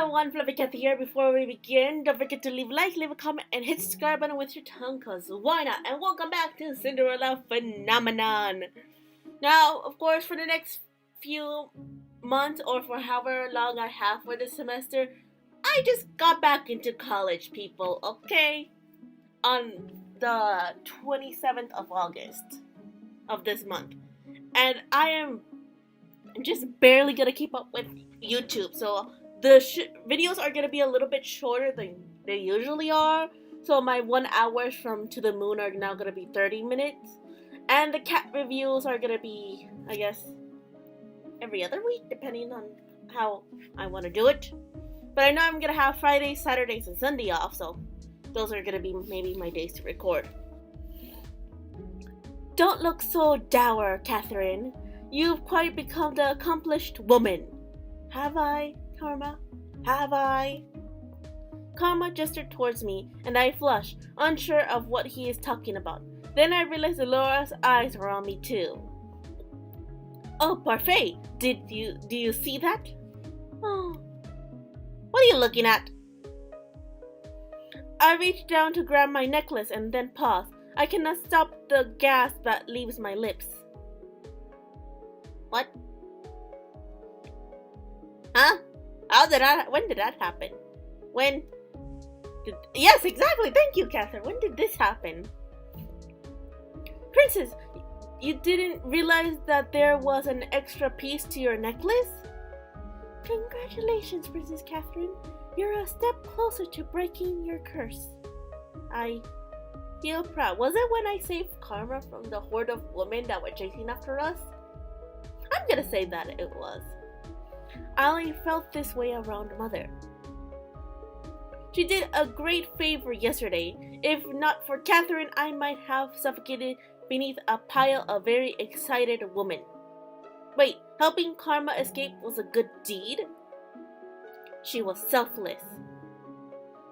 everyone, Fluffy Cat here. Before we begin, don't forget to leave a like, leave a comment, and hit the subscribe button with your tongue, cause why not? And welcome back to Cinderella Phenomenon. Now, of course, for the next few months, or for however long I have for this semester, I just got back into college, people, okay? On the 27th of August of this month. And I am just barely gonna keep up with YouTube, so the videos are gonna be a little bit shorter than they usually are. So my 1 hour from To the Moon are now gonna be 30 minutes, and the cat reviews are gonna be, I guess, every other week, depending on how I want to do it. But I know I'm gonna have Fridays, Saturdays, and Sunday off, so those are gonna be maybe my days to record. Don't look so dour, Catherine. You've quite become the accomplished woman. Have I, Karma? Have I? Karma gestured towards me, and I flushed, unsure of what he is talking about. Then I realized Laura's eyes were on me too. Oh, Parfait, do you see that? Oh, what are you looking at? I reached down to grab my necklace and then paused. I cannot stop the gasp that leaves my lips. What? Huh? When did that happen? Yes, exactly, thank you, Catherine. When did this happen? Princess, you didn't realize that there was an extra piece to your necklace? Congratulations, Princess Catherine. You're a step closer to breaking your curse. I feel proud. Was it when I saved Karma from the horde of women that were chasing after us? I'm gonna say that it was. I only felt this way around Mother. She did a great favor yesterday. If not for Catherine, I might have suffocated beneath a pile of very excited women. Wait, helping Karma escape was a good deed? She was selfless.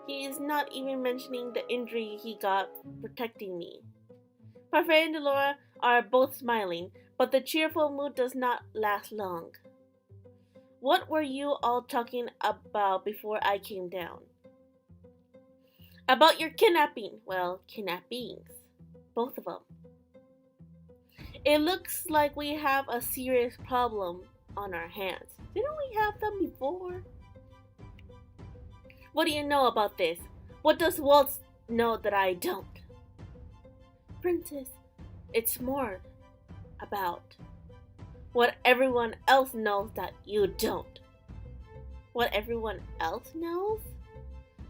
He is not even mentioning the injury he got protecting me. Parfait and Delora are both smiling, but the cheerful mood does not last long. What were you all talking about before I came down? About your kidnapping. Well, kidnappings. Both of them. It looks like we have a serious problem on our hands. Didn't we have them before? What do you know about this? What does Waltz know that I don't? Princess, it's more about what everyone else knows that you don't. What everyone else knows?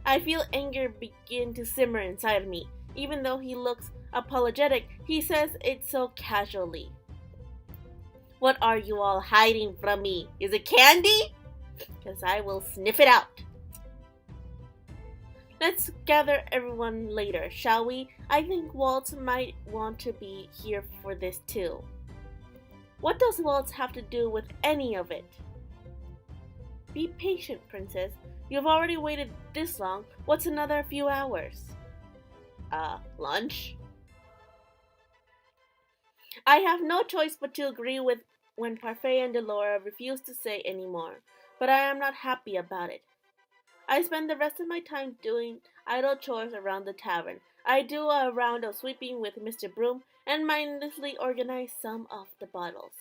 I feel anger begin to simmer inside me. Even though he looks apologetic, he says it so casually. What are you all hiding from me? Is it candy? Because I will sniff it out. Let's gather everyone later, shall we? I think Waltz might want to be here for this too. What does Waltz have to do with any of it? Be patient, Princess. You've already waited this long. What's another few hours? Lunch? I have no choice but to agree with when Parfait and Delora refuse to say any more, but I am not happy about it. I spend the rest of my time doing idle chores around the tavern. I do a round of sweeping with Mr. Broom and mindlessly organize some of the bottles.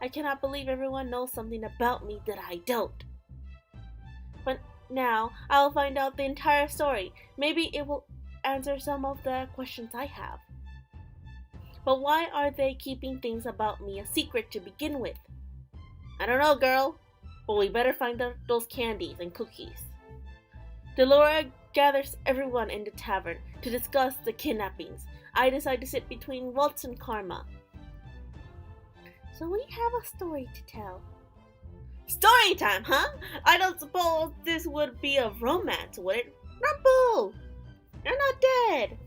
I cannot believe everyone knows something about me that I don't. But now I'll find out the entire story. Maybe it will answer some of the questions I have. But why are they keeping things about me a secret to begin with? I don't know, girl, but we better find those candies and cookies. Delora gathers everyone in the tavern to discuss the kidnappings. I decide to sit between Waltz and Karma. So we have a story to tell. Story time, huh? I don't suppose this would be a romance, would it? Rumple! You're not dead!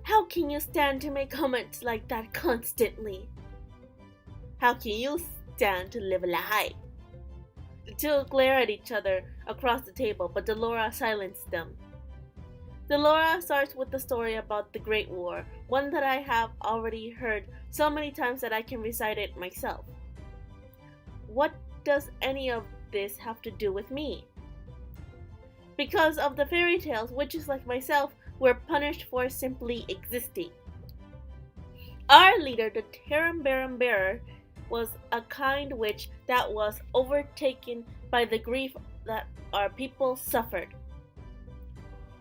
How can you stand to make comments like that constantly? How can you stand to live a lie? The two glare at each other across the table, but Delora silenced them. Delora starts with the story about the Great War, one that I have already heard so many times that I can recite it myself. What does any of this have to do with me? Because of the fairy tales, witches like myself were punished for simply existing. Our leader, the Tarambaram Bearer, was a kind witch that was overtaken by the grief that our people suffered.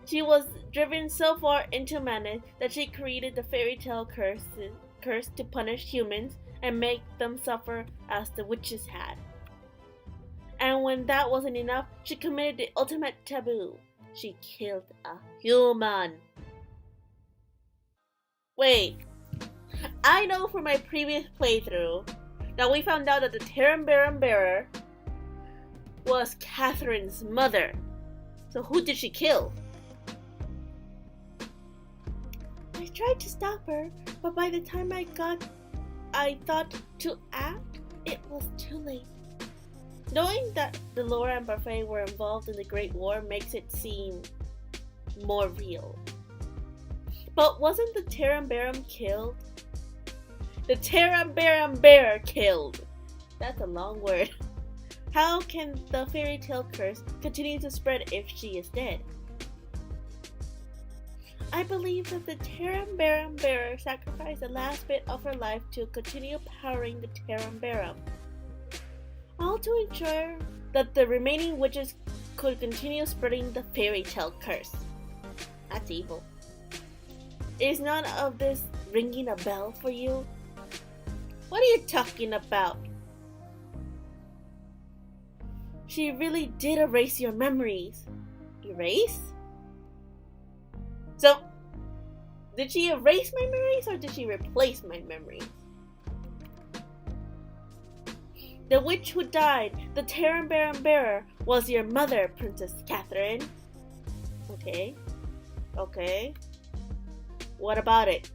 She was driven so far into madness that she created the fairy tale curse to punish humans and make them suffer as the witches had. And when that wasn't enough, she committed the ultimate taboo. She killed a human. Wait, I know from my previous playthrough that we found out that the Tarambaram Bearer was Catherine's mother. So who did she kill? I tried to stop her, but by the time I thought to act, it was too late. Knowing that Delora and Parfait were involved in the Great War makes it seem more real. But wasn't the Tarambaram killed? The Tarambaram Bear killed! That's a long word. How can the fairy tale curse continue to spread if she is dead? I believe that the Tarambaram Bearer sacrificed the last bit of her life to continue powering the Tarambaram. All to ensure that the remaining witches could continue spreading the fairy tale curse. That's evil. Is none of this ringing a bell for you? What are you talking about? She really did erase your memories. Erase? So, did she erase my memories or did she replace my memories? The witch who died, the Tarambaram Bearer, was your mother, Princess Catherine. Okay. What about it?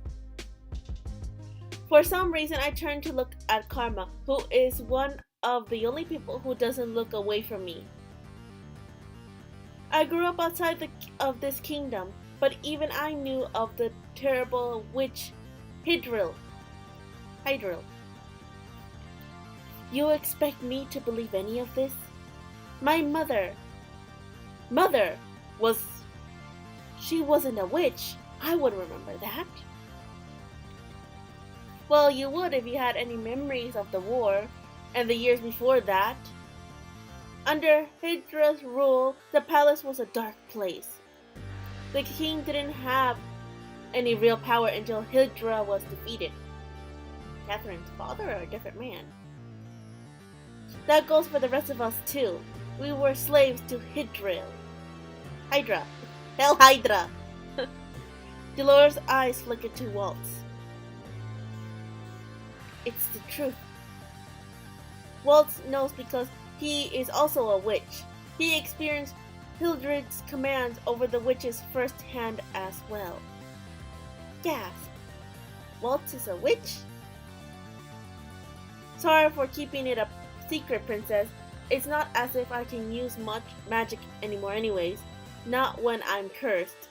For some reason, I turned to look at Karma, who is one of the only people who doesn't look away from me. I grew up outside of this kingdom, but even I knew of the terrible witch Hydril. You expect me to believe any of this? My mother she wasn't a witch. I would remember that. Well, you would if you had any memories of the war and the years before that. Under Hydra's rule, the palace was a dark place. The king didn't have any real power until Hydra was defeated. Catherine's father or a different man? That goes for the rest of us too. We were slaves to Hydra. Hell Hydra! Delora's eyes flickered to Waltz. It's the truth. Waltz knows because he is also a witch. He experienced Hildred's commands over the witches firsthand as well. Gasp. Waltz is a witch? Sorry for keeping it a secret, Princess. It's not as if I can use much magic anymore anyways. Not when I'm cursed.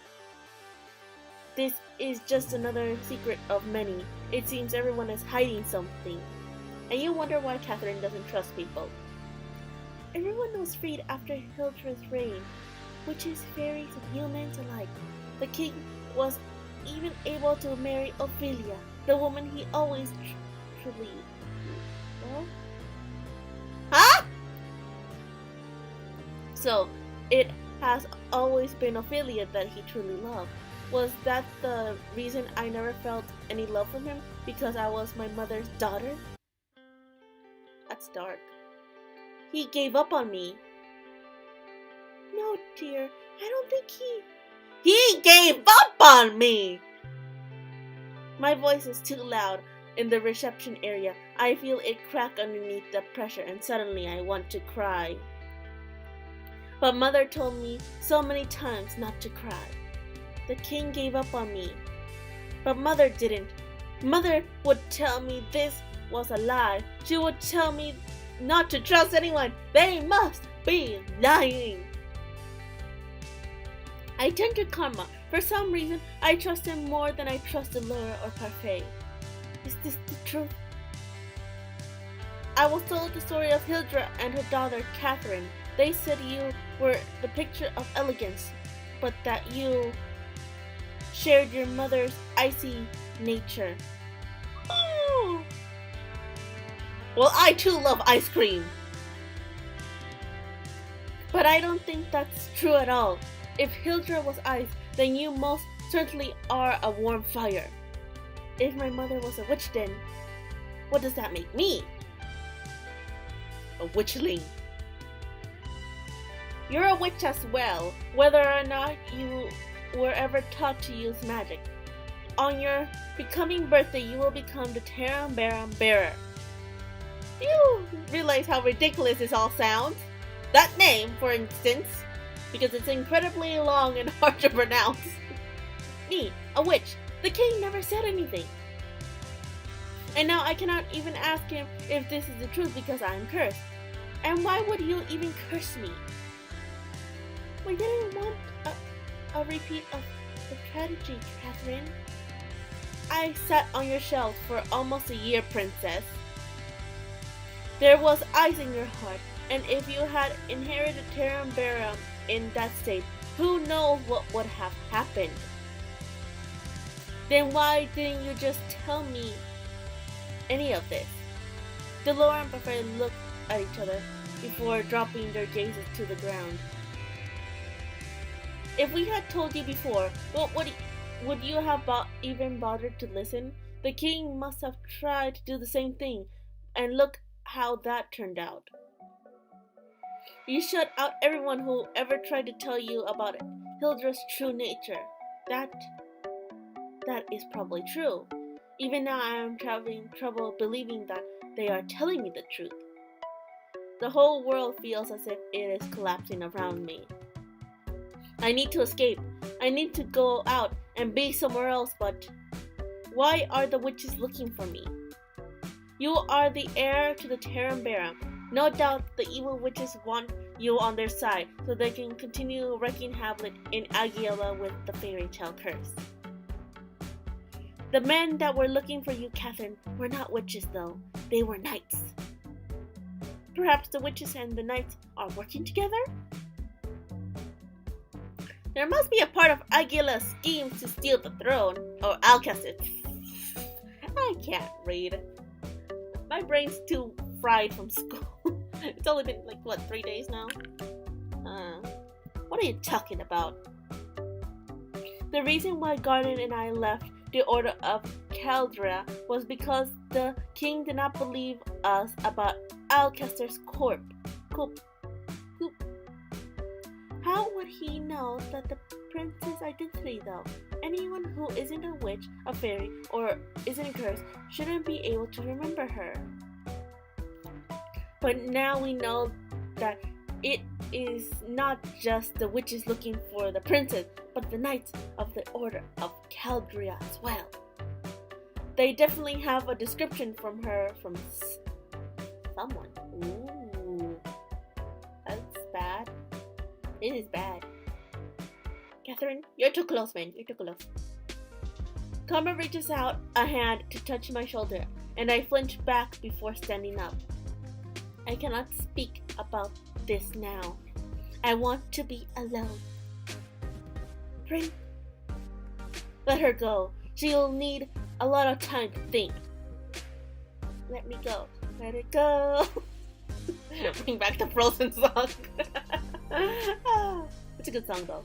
This is just another secret of many. It seems everyone is hiding something. And you wonder why Catherine doesn't trust people. Everyone was freed after Hildra's reign. Witches, fairies, and humans alike. The king was even able to marry Ophelia, the woman he always truly loved. Huh? So, it has always been Ophelia that he truly loved. Was that the reason I never felt any love from him? Because I was my mother's daughter? That's dark. He gave up on me. No, dear. I don't think He gave up on me! My voice is too loud in the reception area. I feel it crack underneath the pressure and suddenly I want to cry. But Mother told me so many times not to cry. The king gave up on me. But Mother didn't. Mother would tell me this was a lie. She would tell me not to trust anyone. They must be lying. I turned to Karma. For some reason, I trust him more than I trusted Laura or Parfait. Is this the truth? I was told the story of Hildra and her daughter Catherine. They said you were the picture of elegance, but that you shared your mother's icy nature. Oh. Well, I too love ice cream. But I don't think that's true at all. If Hildra was ice, then you most certainly are a warm fire. If my mother was a witch, then what does that make me? A witchling. You're a witch as well, whether or not you were ever taught to use magic. On your becoming birthday, you will become the Tarambaram Bearer. Do you realize how ridiculous this all sounds? That name, for instance, because it's incredibly long and hard to pronounce. Me, a witch. The king never said anything. And now I cannot even ask him if this is the truth because I am cursed. And why would you even curse me? We didn't want a repeat of the tragedy, Catherine. I sat on your shelf for almost a year, princess. There was ice in your heart, and if you had inherited Tarambaram in that state, who knows what would have happened? Then why didn't you just tell me any of this? Delora and Parfait looked at each other before dropping their gazes to the ground. If we had told you before, would you have even bothered to listen? The king must have tried to do the same thing, and look how that turned out. You shut out everyone who ever tried to tell you about Hildra's true nature. That is probably true. Even now I am having trouble believing that they are telling me the truth. The whole world feels as if it is collapsing around me. I need to escape. I need to go out and be somewhere else, but why are the witches looking for me? You are the heir to the Tarambaram. No doubt the evil witches want you on their side so they can continue wreaking havoc in Agiela with the fairy tale curse. The men that were looking for you, Catherine, were not witches though. They were knights. Perhaps the witches and the knights are working together? There must be a part of Agiela's scheme to steal the throne. Or Alcestis. I can't read. My brain's too fried from school. It's only been 3 days now? What are you talking about? The reason why Garden and I left the Order of Caldera was because the king did not believe us about Alcester's coup. How would he know that the prince's identity though? Anyone who isn't a witch, a fairy, or isn't cursed shouldn't be able to remember her. But now we know that it is not just the witches looking for the princess, but the knights of the Order of Caldera as well. They definitely have a description from her from someone. Ooh, that's bad. It is bad. Catherine, you're too close, man. You're too close. Karma reaches out a hand to touch my shoulder, and I flinch back before standing up. I cannot speak about this now. I want to be alone. Prince, let her go. She'll need a lot of time to think. Let me go. Let it go. Bring back the Frozen song. It's a good song though.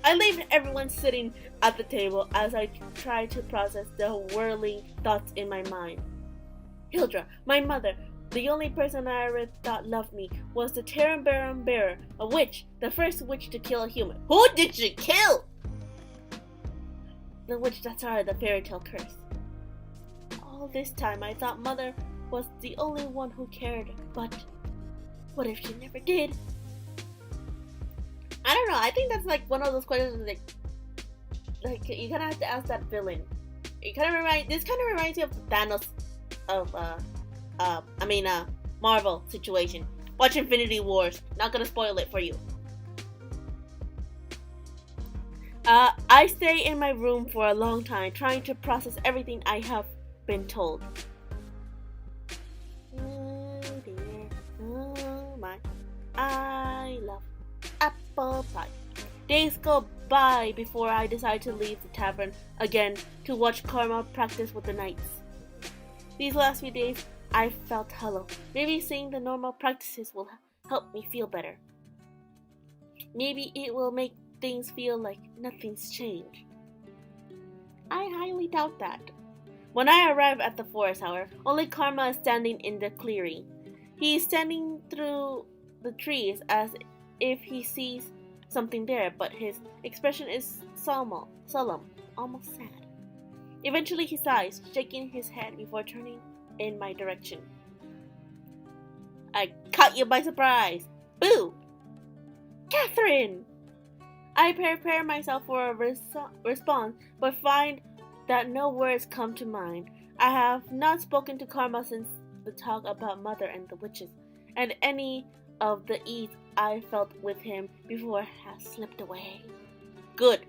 I leave everyone sitting at the table as I try to process the whirling thoughts in my mind. Hildra, my mother, the only person I ever thought loved me, was the Tarambaram Bearer, a witch, the first witch to kill a human. Who did she kill? The witch that started the fairy tale curse. All this time I thought mother was the only one who cared, but what if she never did? I don't know, I think that's one of those questions like you kinda have to ask that villain. This kinda reminds me of the Thanos of Marvel situation. Watch Infinity Wars. Not gonna spoil it for you. I stay in my room for a long time, trying to process everything I have been told. Days go by before I decide to leave the tavern again to watch Karma practice with the knights. These last few days, I felt hollow. Maybe seeing the normal practices will help me feel better. Maybe it will make things feel like nothing's changed. I highly doubt that. When I arrive at the forest, however, only Karma is standing in the clearing. He is standing through the trees as if he sees something there, but his expression is solemn, almost sad. Eventually he sighs, shaking his head before turning in my direction. I caught you by surprise! Boo! Catherine! I prepare myself for a response, but find that no words come to mind. I have not spoken to Karma since the talk about Mother and the witches, and any of the ease I felt with him before has slipped away. Good.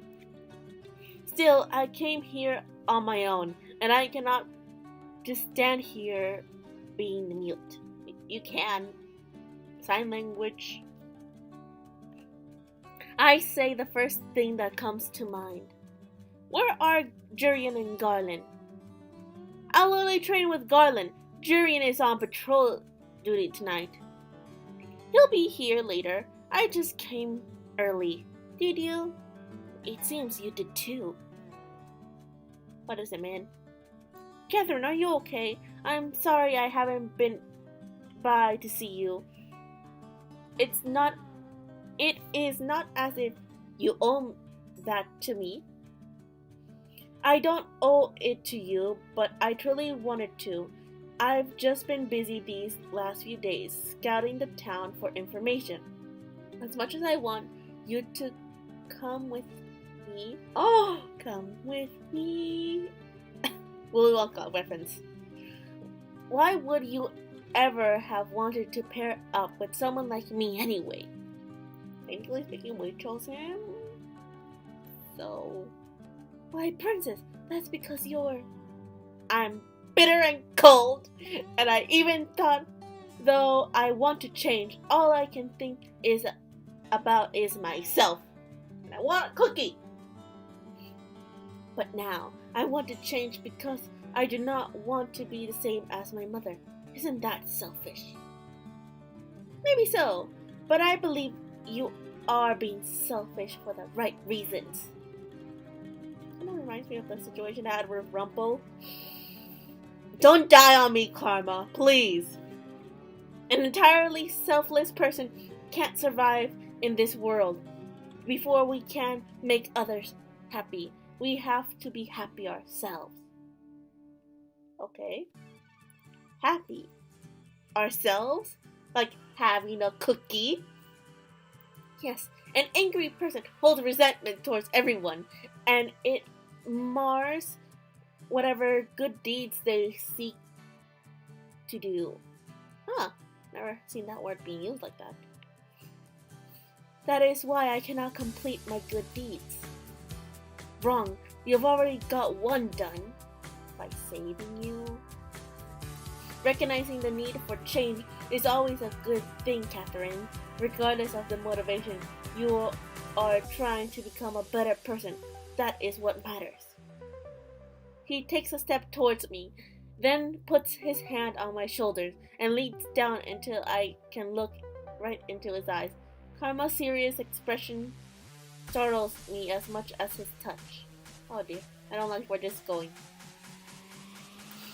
Still, I came here on my own, and I cannot just stand here being mute. You can. Sign language. I say the first thing that comes to mind. Where are Jurian and Garland? I'll only train with Garland. Jurian is on patrol duty tonight. He'll be here later. I just came early. Did you? It seems you did too. What is it, man? Catherine, are you okay? I'm sorry I haven't been by to see you. It is not as if you owe that to me. I don't owe it to you, but I truly wanted to. I've just been busy these last few days, scouting the town for information. As much as I want you to come with me. Oh, come with me. Willy Wonka reference. Why would you ever have wanted to pair up with someone like me anyway? Thankfully speaking, we chose him. So, why, princess, that's because I'm bitter and cold, and I even thought, though I want to change, all I can think about is myself. And I want a cookie. But now, I want to change because I do not want to be the same as my mother. Isn't that selfish? Maybe so, but I believe you are being selfish for the right reasons. Kind of reminds me of the situation I had with Rumple. Don't die on me, Karma, please. An entirely selfless person can't survive in this world. Before we can make others happy, we have to be happy ourselves. Okay. Happy. Ourselves? Like having a cookie? Yes, an angry person holds resentment towards everyone, and it mars whatever good deeds they seek to do. Huh, never seen that word being used like that. That is why I cannot complete my good deeds. Wrong, you've already got one done by saving you. Recognizing the need for change is always a good thing, Catherine. Regardless of the motivation, you are trying to become a better person. That is what matters. He takes a step towards me, then puts his hand on my shoulders and leans down until I can look right into his eyes. Karma's serious expression startles me as much as his touch. Oh dear, I don't like where this is going.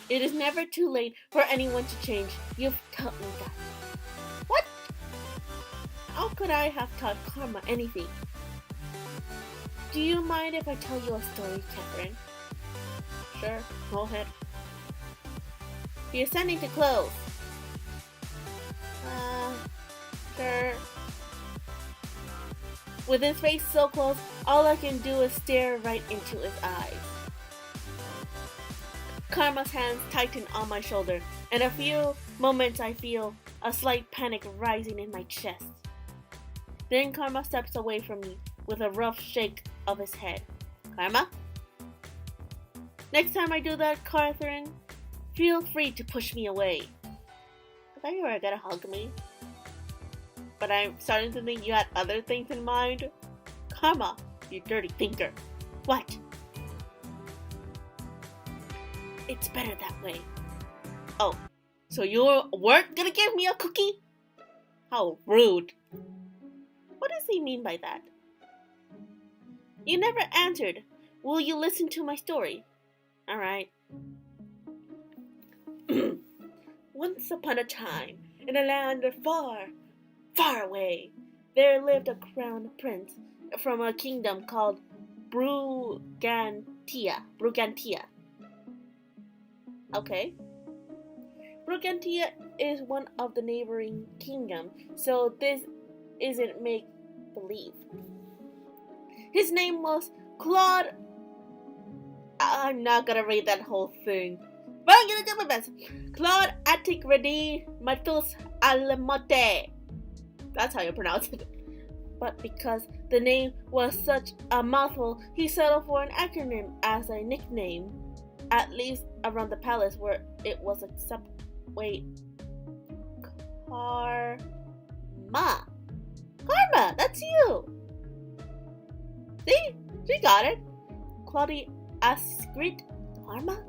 It is never too late for anyone to change. You've taught me that. What? How could I have taught Karma anything? Do you mind if I tell you a story, Catherine? Sure, go ahead. He is sending to close. Sure. With his face so close, all I can do is stare right into his eyes. Karma's hands tighten on my shoulder, and a few moments I feel a slight panic rising in my chest. Then Karma steps away from me with a rough shake of his head. Karma? Next time I do that, Catherine, feel free to push me away. I thought you were gonna hug me. But I'm starting to think you had other things in mind. Karma, you dirty thinker. What? It's better that way. Oh, so you weren't gonna give me a cookie? How rude. What does he mean by that? You never answered. Will you listen to my story? Alright. Once upon a time, in a land far, far away, there lived a crown prince from a kingdom called Brugantia. Okay. Brugantia is one of the neighboring kingdoms, so this isn't make-believe. His name was Claude. I'm not gonna read that whole thing, but I'm gonna do my best. Claude Attic-Redi Matus Alamote. That's how you pronounce it. But because the name was such a mouthful, he settled for an acronym as a nickname, at least around the palace where it was accepted. Wait. Karma, that's you! See? She got it. Claude Ascrit Karma?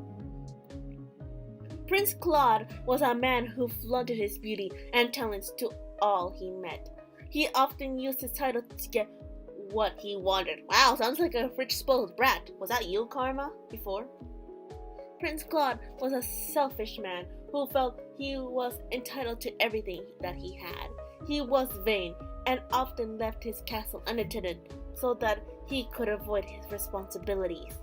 Prince Claude was a man who flaunted his beauty and talents to all he met. He often used his title to get what he wanted. Wow, sounds like a rich spoiled brat. Was that you, Karma, before? Prince Claude was a selfish man who felt he was entitled to everything that he had. He was vain and often left his castle unattended so that he could avoid his responsibilities.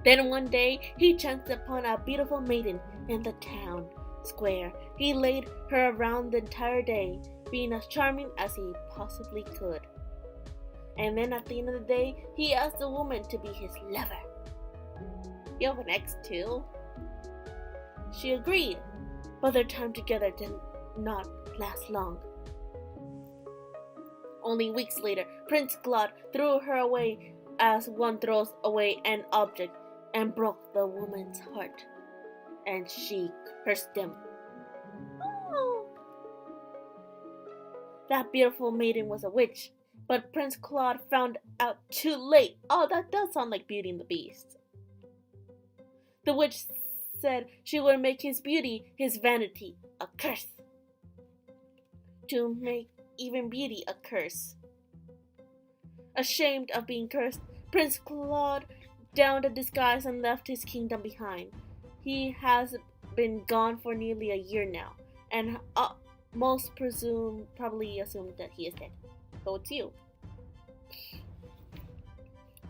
Then one day, he chanced upon a beautiful maiden in the town square. He laid her around the entire day, being as charming as he possibly could. And then at the end of the day, he asked the woman to be his lover. You have an ex too? She agreed, but their time together did not last long. Only weeks later, Prince Claude threw her away as one throws away an object and broke the woman's heart, and she cursed him. Oh. That beautiful maiden was a witch, but Prince Claude found out too late. Oh, that does sound like Beauty and the Beast. The witch said she would make his beauty, his vanity, a curse. To make even beauty a curse. Ashamed of being cursed, Prince Claude donned a disguise and left his kingdom behind. He has been gone for nearly a year now, and most probably assumed that he is dead. So it's you.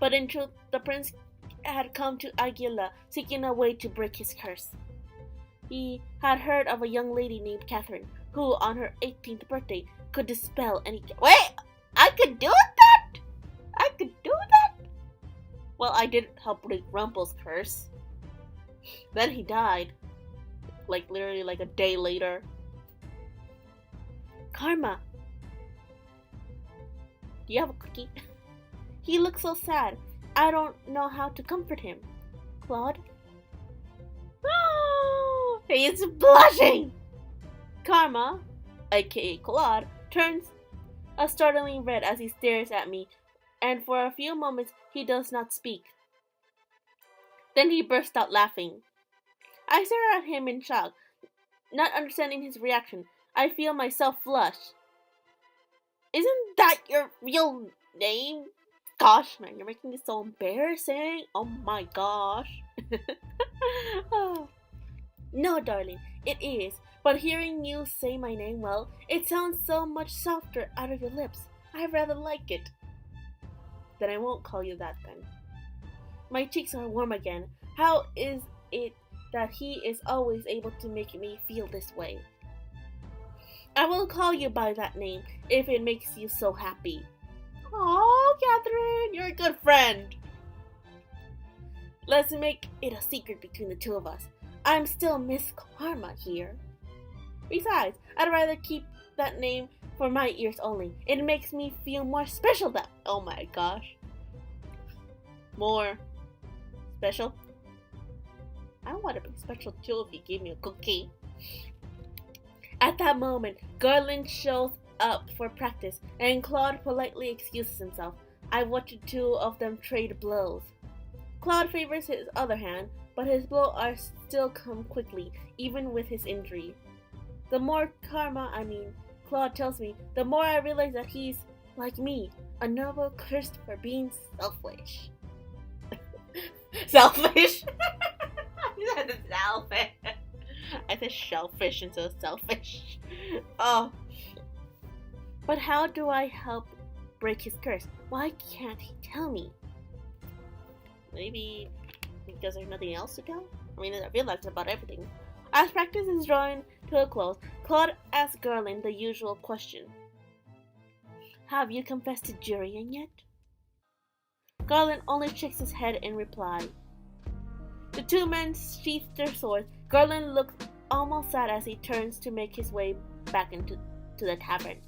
But in truth, the prince had come to Aguila seeking a way to break his curse. He had heard of a young lady named Catherine, who on her 18th birthday could dispel any... Wait! I could do that?! I could do that?! Well, I did help break Rumpel's curse. Then he died. Literally a day later. Karma! Do you have a cookie? He looks so sad. I don't know how to comfort him. Claude? Oh, he's blushing! Karma, aka Claude, turns a startling red as he stares at me, and for a few moments he does not speak. Then he bursts out laughing. I stare at him in shock, not understanding his reaction. I feel myself flush. Isn't that your real name? Gosh, man, you're making this so embarrassing. Oh my gosh. Oh. No, darling, it is. But hearing you say my name, well, it sounds so much softer out of your lips. I rather like it. Then I won't call you that then. My cheeks are warm again. How is it that he is always able to make me feel this way? I will call you by that name if it makes you so happy. Oh, Catherine, you're a good friend. Let's make it a secret between the two of us. I'm still Miss Karma here. Besides, I'd rather keep that name for my ears only. It makes me feel more special that... Oh my gosh. More special? I want to be special too if you give me a cookie. At that moment, Garland shows up for practice, and Claude politely excuses himself. I watch the two of them trade blows. Claude favors his other hand, but his blows are still come quickly, even with his injury. The more Claude tells me, the more I realize that he's, like me, a noble cursed for being selfish. Selfish? I said selfish. I said shellfish instead of selfish. Oh. But how do I help break his curse? Why can't he tell me? Maybe because there's nothing else to tell? I mean, I feel that's about everything. As practice is drawing to a close, Claude asks Garland the usual question. Have you confessed to Jurian yet? Garland only shakes his head in reply. The two men sheath their swords. Garland looks almost sad as he turns to make his way back into the tavern.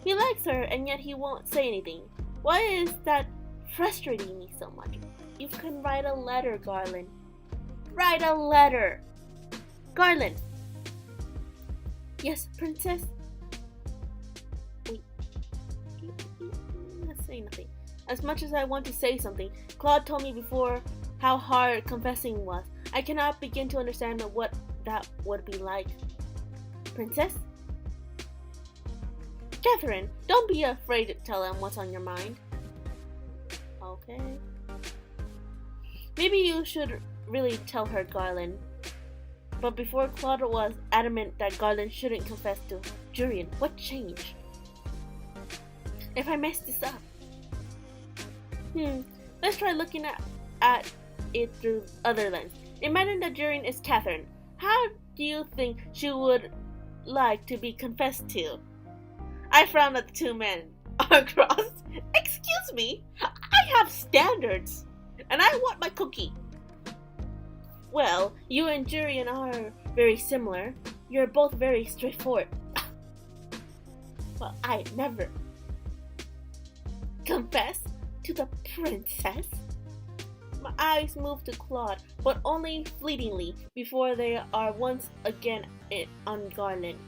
He likes her, and yet he won't say anything. Why is that frustrating me so much? You can write a letter, Garland. Write a letter! Garland! Yes, princess? Wait. Let's say nothing. As much as I want to say something, Claude told me before how hard confessing was. I cannot begin to understand what that would be like. Princess? Catherine, don't be afraid to tell him what's on your mind. Okay. Maybe you should really tell her, Garland. But before Claude was adamant that Garland shouldn't confess to Jurian, what changed? If I mess this up. Let's try looking at it through other lens. Imagine that Jurian is Catherine. How do you think she would like to be confessed to? I frowned at the two men. Crossed. Excuse me, I have standards, and I want my cookie. Well, you and Jurian are very similar. You're both very straightforward. Well, I never confess to the princess. My eyes move to Claude, but only fleetingly before they are once again on Garland.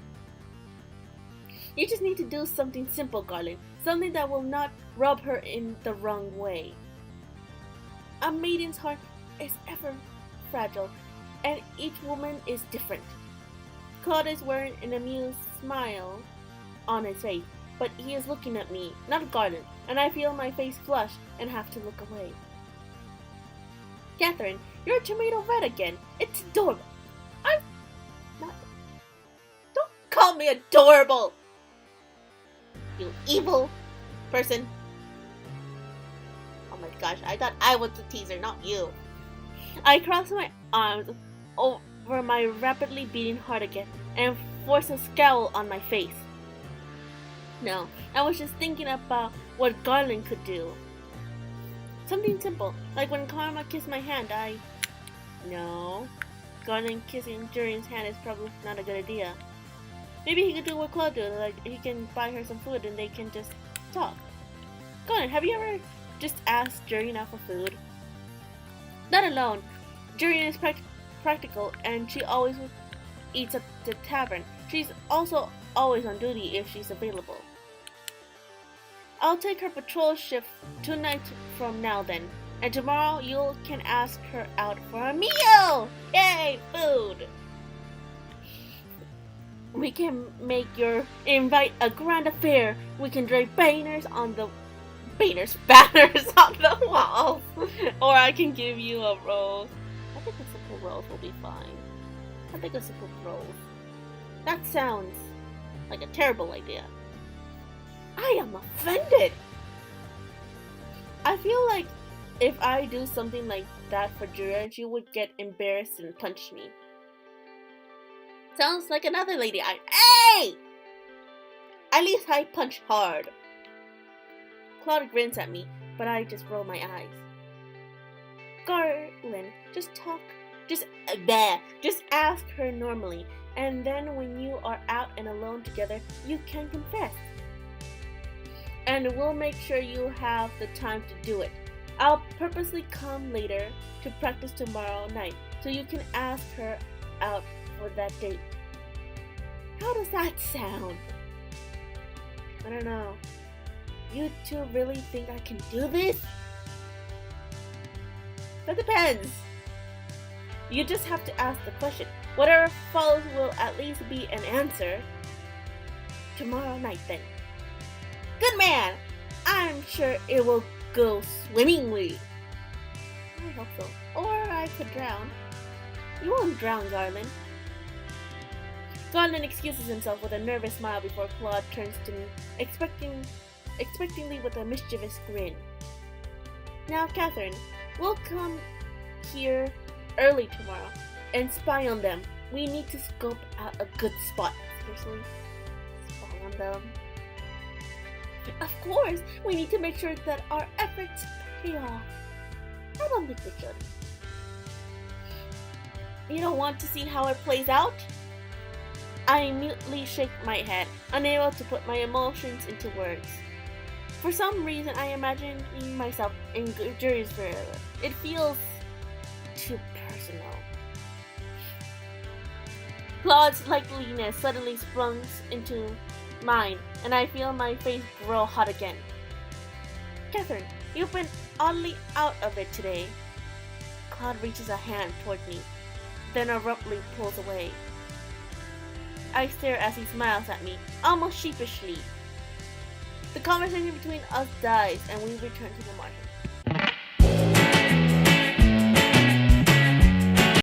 You just need to do something simple, Garland. Something that will not rub her in the wrong way. A maiden's heart is ever fragile, and each woman is different. Claude is wearing an amused smile on his face, but he is looking at me, not Garland, and I feel my face flush and have to look away. Catherine, you're tomato red again. It's adorable. I'm not. Don't call me adorable! You evil person. Oh my gosh, I thought I was the teaser, not you. I cross my arms over my rapidly beating heart again and force a scowl on my face. No, I was just thinking about what Garland could do. Something simple, like when Karma kissed my hand, No. Garland kissing Jurian's hand is probably not a good idea. Maybe he could do what Claude did, like he can buy her some food and they can just talk. Garland, have you ever just asked Jurian out for food? Not alone. Jurian is practical and she always eats at the tavern. She's also always on duty if she's available. I'll take her patrol shift 2 nights from now then, and tomorrow you can ask her out for a meal! Yay, food! We can invite a grand affair. We can drape banners on the walls. Or I can give you a rose. I think a simple rose will be fine. I think a simple rose. That sounds like a terrible idea. I am offended. I feel like if I do something like that for Julia, she would get embarrassed and punch me. Sounds like another lady. Hey! At least I punch hard. Claude grins at me, but I just roll my eyes. Garland, just ask her normally, and then when you are out and alone together, you can confess. And we'll make sure you have the time to do it. I'll purposely come later to practice tomorrow night, so you can ask her out for that date. How does that sound? I don't know. You two really think I can do this? That depends. You just have to ask the question. Whatever follows will at least be an answer. Tomorrow night, then. Good man! I'm sure it will go swimmingly. I hope so. Or I could drown. You won't drown, Garland. Garland excuses himself with a nervous smile before Claude turns to me, expectingly with a mischievous grin. Now, Catherine, we'll come here early tomorrow and spy on them. We need to scope out a good spot. Seriously? Spy on them? Of course! We need to make sure that our efforts pay off. I don't think we should. You don't want to see how it plays out? I mutely shake my head, unable to put my emotions into words. For some reason, I imagine myself in jury's verdict. It feels too personal. Claude's likeliness suddenly sprung into mine, and I feel my face grow hot again. Catherine, you've been oddly out of it today. Claude reaches a hand toward me, then abruptly pulls away. I stare as he smiles at me, almost sheepishly. The conversation between us dies, and we return to the margin.